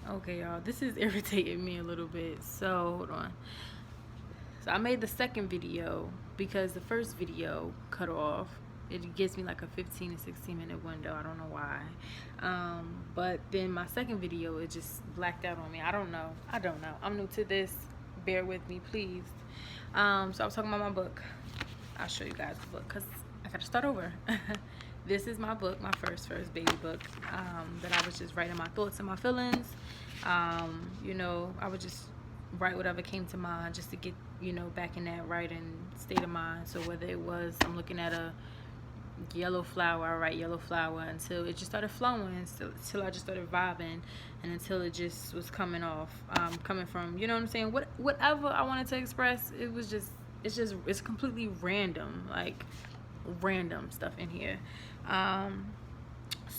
Okay, y'all, this is irritating me a little bit. So, hold on. So, I made the second video because the first video cut off. It gives me like a 15 to 16 minute window. I don't know why. But then my second video, it just blacked out on me. I don't know. I'm new to this. Bear with me, please. So, I was talking about my book. I'll show you guys the book because I got to start over. This is my book, my first baby book, that I was just writing my thoughts and my feelings. I would just write whatever came to mind just to get, back in that writing state of mind. So whether it was I'm looking at a yellow flower, I write yellow flower until it just started flowing, until I just started vibing, and until it just was coming off, coming from, you know what I'm saying? Whatever I wanted to express, it's completely random, like random stuff in here.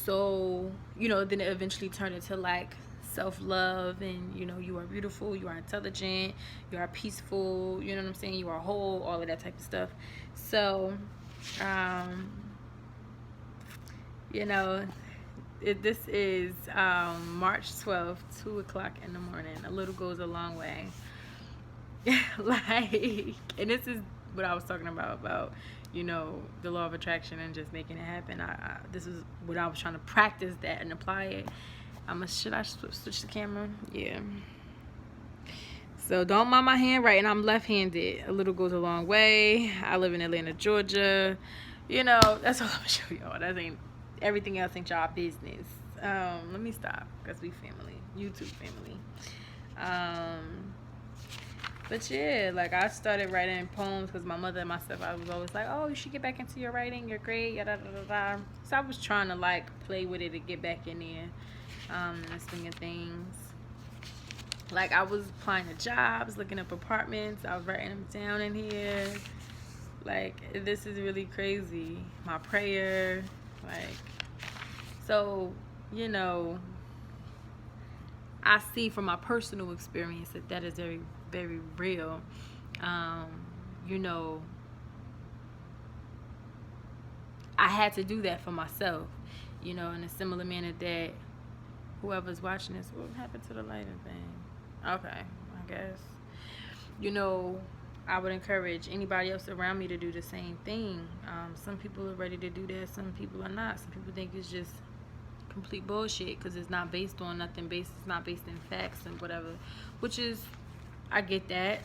So then it eventually turned into like self-love, and you are beautiful, you are intelligent, you are peaceful, you know what I'm saying, you are whole, all of that type of stuff. So this is March 12th, 2 o'clock in the morning. A little goes a long way. Like, and this is what I was talking about the law of attraction and just making it happen. This is what I was trying to practice that and apply it. Should I switch the camera? Yeah. So don't mind my handwriting. I'm left-handed. A little goes a long way. I live in Atlanta, Georgia. That's all I'm gonna show y'all. Everything else ain't y'all business. Let me stop because we family, YouTube family. But yeah, like I started writing poems because my mother and myself, I was always like, oh, you should get back into your writing. You're great. Yada, da, da, da. So I was trying to like play with it to get back in there, the swing of things. Like I was applying to jobs, looking up apartments. I was writing them down in here. Like this is really crazy. My prayer, so I see from my personal experience that is very, very real. I had to do that for myself, in a similar manner that whoever's watching this, what happened to the lighting thing? Okay, I guess. I would encourage anybody else around me to do the same thing. Some people are ready to do that, some people are not. Some people think it's just complete bullshit because it's not based on nothing. It's not based in facts and whatever, which is, I get that.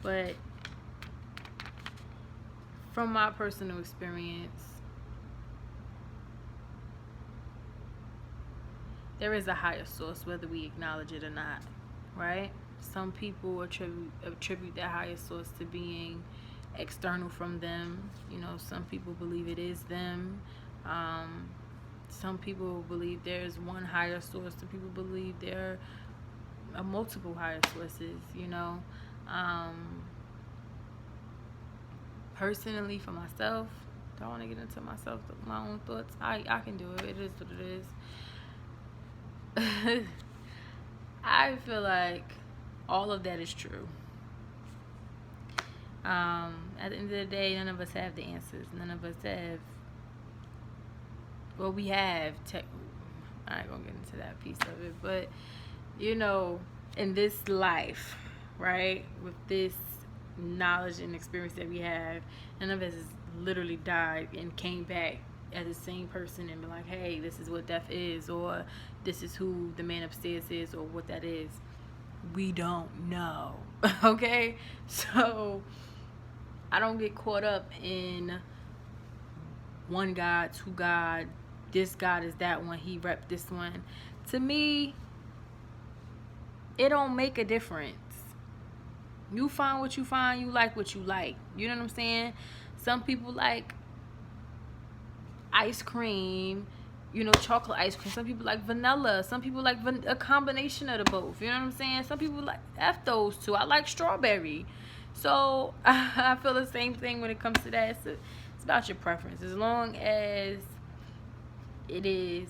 But from my personal experience, there is a higher source, whether we acknowledge it or not, right? Some people attribute that higher source to being external from them. Some people believe it is them. Some people believe there's one higher source. Some people believe there are multiple higher sources. Personally, for myself, don't want to get into my own thoughts. I can do it. It is what it is. I feel like all of that is true. At the end of the day, none of us have the answers. None of us have. Well, we have. I ain't gonna get into that piece of it, but in this life, right, with this knowledge and experience that we have, none of us has literally died and came back as the same person and be like, hey, this is what death is, or this is who the man upstairs is, or what that is. We don't know. Okay? So I don't get caught up in one God, two God, this God is that one, he rep this one. To me, it don't make a difference. You find what you find, you like what you like. You know what I'm saying? Some people like ice cream, chocolate ice cream. Some people like vanilla. Some people like a combination of the both. You know what I'm saying? Some people like F those two. I like strawberry. So I feel the same thing when it comes to that. It's about your preference. As long as it is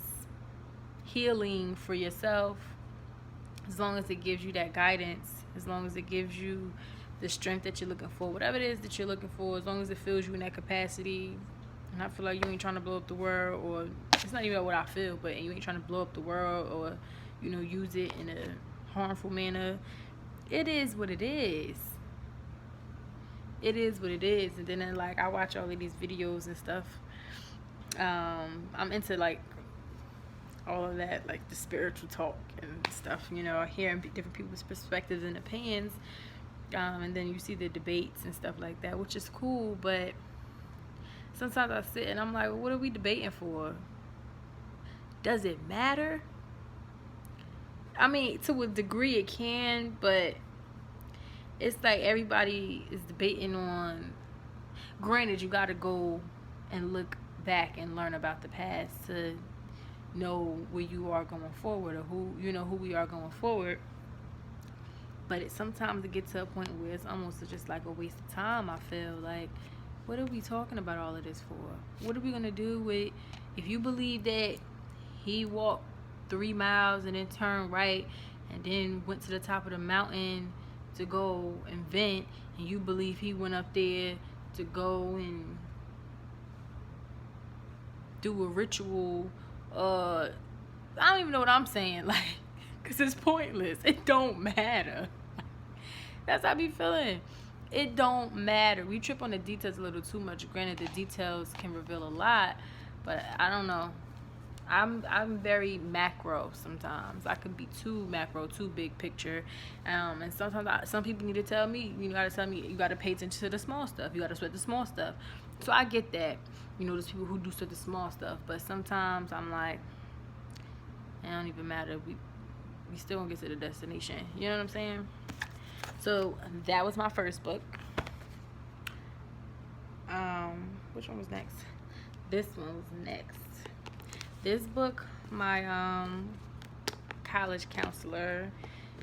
healing for yourself, as long as it gives you that guidance, as long as it gives you the strength that you're looking for, whatever it is that you're looking for, as long as it fills you in that capacity, And I feel like you ain't trying to blow up the world, or it's not even what I feel, but you ain't trying to blow up the world or, you know, use it in a harmful manner. It is what it is. It is what it is. And then like I watch all of these videos and stuff. I'm into like all of that, like the spiritual talk and stuff, you know, hearing different people's perspectives and opinions. And then you see the debates and stuff like that, which is cool, but sometimes I sit and I'm like, well, what are we debating for? Does it matter? I mean, to a degree it can, but it's like everybody is debating on, granted, you got to go and look back and learn about the past to know where you are going forward, or who, you know, who we are going forward. But sometimes it gets to a point where it's almost just like a waste of time. I feel like, what are we talking about all of this for? What are we going to do with, if you believe that he walked 3 miles and then turned right and then went to the top of the mountain to go and vent, and you believe he went up there to go and do a ritual, I don't even know what I'm saying, like, because it's pointless. It don't matter. That's how I be feeling. It don't matter. We trip on the details a little too much. Granted, the details can reveal a lot, but I don't know. I'm very macro sometimes. I could be too macro, too big picture, and sometimes some people need to tell me, you gotta tell me, you gotta pay attention to the small stuff. You gotta sweat the small stuff. So I get that. You know, there's people who do sweat the small stuff, but sometimes I'm like, it don't even matter. We still gonna get to the destination. You know what I'm saying? So that was my first book. Which one was next? This one was next. This book, my college counselor,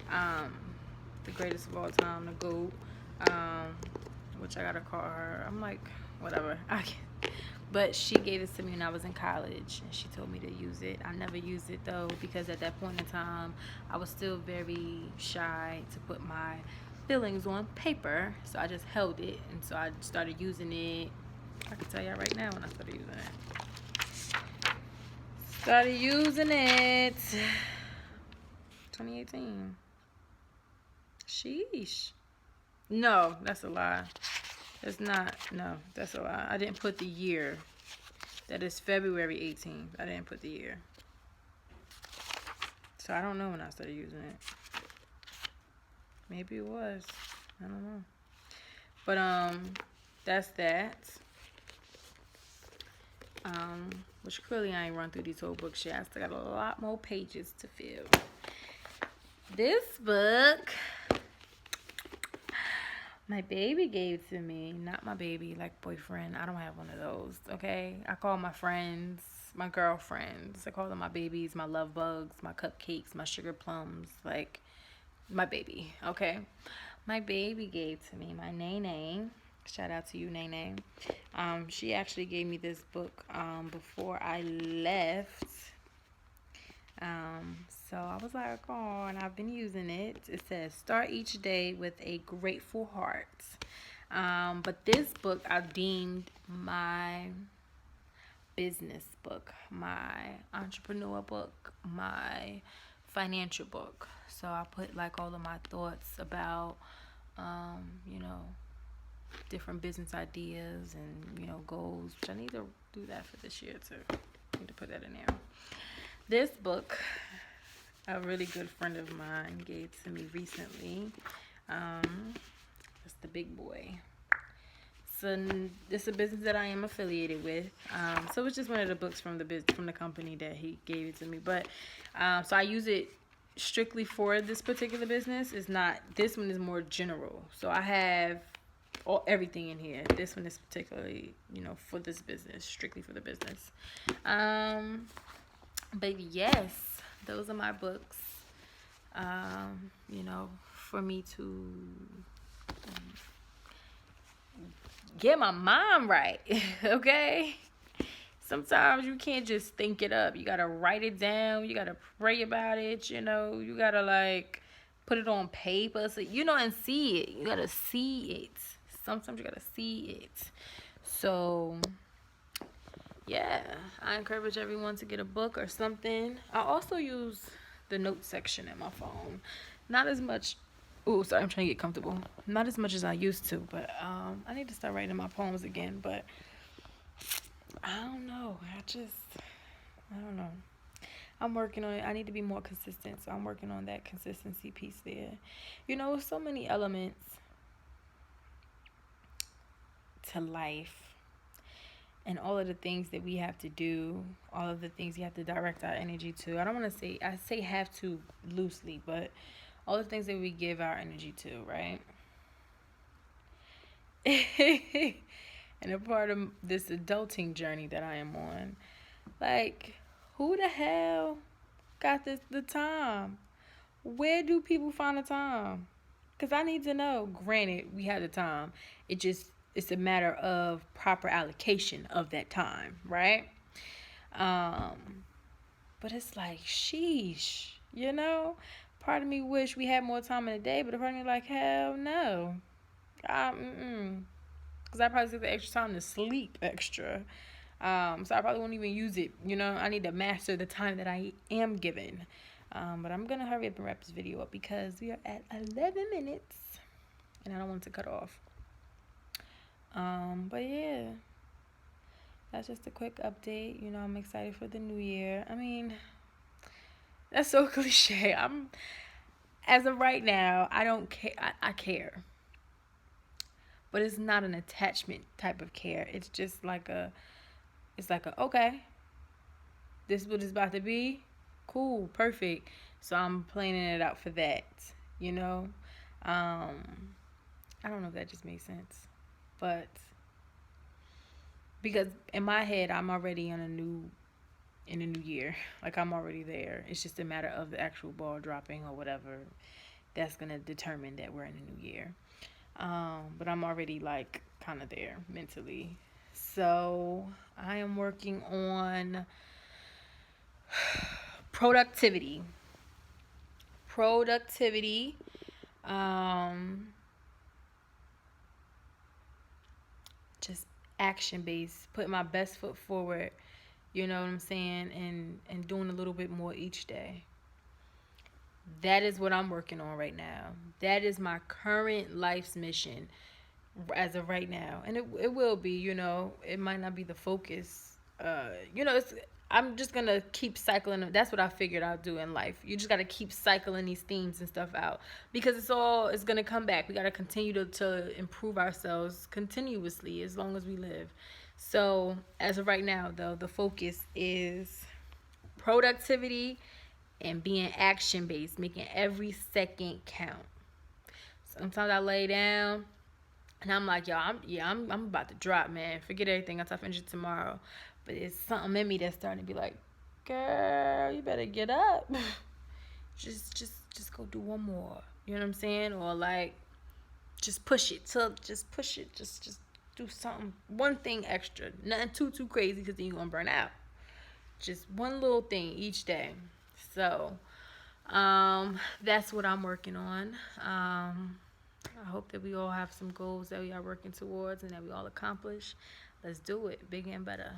the greatest of all time, the GOAT, which I gotta call her. I'm like, whatever. But she gave this to me when I was in college, and she told me to use it. I never used it though, because at that point in time, I was still very shy to put my feelings on paper. So I just held it, and so I started using it. I can tell y'all right now when I started using it. Started using it 2018. Sheesh. No, that's a lie. It's not. No, that's a lie. I didn't put the year. That is February 18th. I didn't put the year. So I don't know when I started using it. Maybe it was. I don't know. But that's that. Which clearly I ain't run through these whole books yet. I still got a lot more pages to fill. This book, my baby gave to me. Not my baby, like boyfriend. I don't have one of those, okay? I call my friends my girlfriends. I call them my babies, my love bugs, my cupcakes, my sugar plums, like my baby, okay? My baby gave to me, my Nene. Shout out to you, Nene. She actually gave me this book before I left. So I was like, oh, and I've been using it. It says, start each day with a grateful heart. But this book I deemed my business book, my entrepreneur book, my financial book. So I put like all of my thoughts about, you know, different business ideas and, you know, goals, which I need to do that for this year too. I need to put that in there. This book, a really good friend of mine gave to me recently. It's The Big Boy. So it's a business that I am affiliated with. So it's just one of the books from the company that he gave it to me. But so I use it strictly for this particular business. It's not. This one is more general. So I have everything in here. This one is particularly, you know, for this business, strictly for the business. But yes, those are my books. You know, for me to get my mind right. Okay? Sometimes you can't just think it up. You gotta write it down. You gotta pray about it. You know, you gotta like put it on paper, so you know, and see it. You gotta see it. Sometimes you gotta see it. So yeah, I encourage everyone to get a book or something. I also use the note section in my phone. Not as much. Oh, sorry, I'm trying to get comfortable. Not as much as I used to, but I need to start writing my poems again. But I don't know. I don't know. I'm working on it. I need to be more consistent, so I'm working on that consistency piece there. You know, so many elements to life and all of the things that we have to do, all of the things you have to direct our energy to. I don't want to say, I say have to loosely, but all the things that we give our energy to, right? And a part of this adulting journey that I am on, like, who the hell got the time? Where do people find the time? Because I need to know. Granted, we have the time. It's a matter of proper allocation of that time, right? Um, but it's like, sheesh, you know? Part of me wish we had more time in the day, but a part of me like, hell no. Because I probably took the extra time to sleep extra. So I probably won't even use it. You know, I need to master the time that I am given. But I'm going to hurry up and wrap this video up because we are at 11 minutes and I don't want to cut off. But yeah, that's just a quick update. You know, I'm excited for the new year. I mean, that's so cliche. As of right now, I don't care. I care. But it's not an attachment type of care. It's just like okay, this is what it's about to be. Cool, perfect. So I'm planning it out for that, you know? I don't know if that just makes sense. But because in my head I'm already in a new year. Like I'm already there. It's just a matter of the actual ball dropping or whatever that's gonna determine that we're in a new year. But I'm already like kinda there mentally. So I am working on productivity. Um just action based, putting my best foot forward, you know what I'm saying, and doing a little bit more each day. That is what I'm working on right now. That is my current life's mission as of right now. And it will be, you know, it might not be the focus. You know, I'm just gonna keep cycling. That's what I figured I'll do in life. You just gotta keep cycling these themes and stuff out because it's gonna come back. We gotta continue to improve ourselves continuously as long as we live. So as of right now, though, the focus is productivity and being action based, making every second count. Sometimes I lay down and I'm like, y'all, I'm about to drop, man. Forget everything else. I finish it tomorrow. But it's something in me that's starting to be like, girl, you better get up. just go do one more. You know what I'm saying? Or like, just push it. Just push it. Just do something. One thing extra. Nothing too crazy because then you're gonna burn out. Just one little thing each day. So, that's what I'm working on. I hope that we all have some goals that we are working towards and that we all accomplish. Let's do it bigger and better.